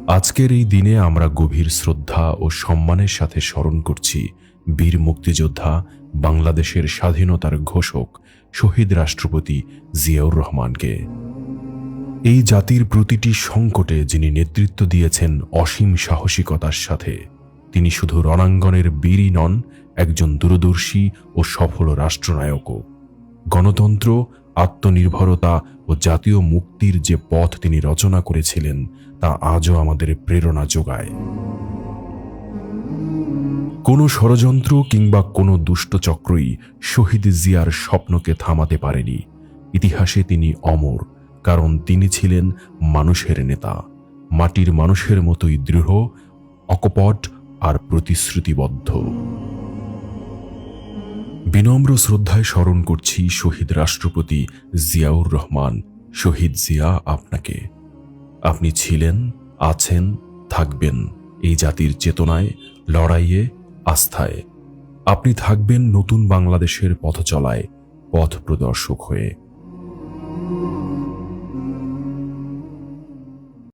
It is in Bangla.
আজকের এই দিনে আমরা গভীর শ্রদ্ধা ও সম্মানের সাথে স্মরণ করছি বীর মুক্তিযোদ্ধা, বাংলাদেশের স্বাধীনতার ঘোষক, শহীদ রাষ্ট্রপতি জিয়াউর রহমানকে। এই জাতির প্রতিটি সংকটে যিনি নেতৃত্ব দিয়েছেন অসীম সাহসিকতার সাথে। তিনি শুধু রণাঙ্গনের বীরই নন, একজন দূরদর্শী ও সফল রাষ্ট্রনায়কও। গণতন্ত্র, আত্মনির্ভরতা ও জাতীয় মুক্তির যে পথ তিনি রচনা করেছিলেন তা আজও আমাদের প্রেরণা যোগায়। কোনো ষড়যন্ত্র কিংবা কোনো দুষ্টচক্রই শহীদ জিয়ার স্বপ্নকে থামাতে পারেনি। ইতিহাসে তিনি অমর, কারণ তিনি ছিলেন মানুষের নেতা, মাটির মানুষের মতোই দৃঢ়, অকপট আর প্রতিশ্রুতিবদ্ধ। বিনম্র শ্রদ্ধায় স্মরণ করছি শহীদ রাষ্ট্রপতি জিয়াউর রহমান। শহীদ জিয়া, আপনাকে। আপনি ছিলেন, আছেন, থাকবেন এই জাতির চেতনায়, লড়াইয়ে, আস্থায়। আপনি থাকবেন নতুন বাংলাদেশের পথচলায়, পথ প্রদর্শক হয়ে।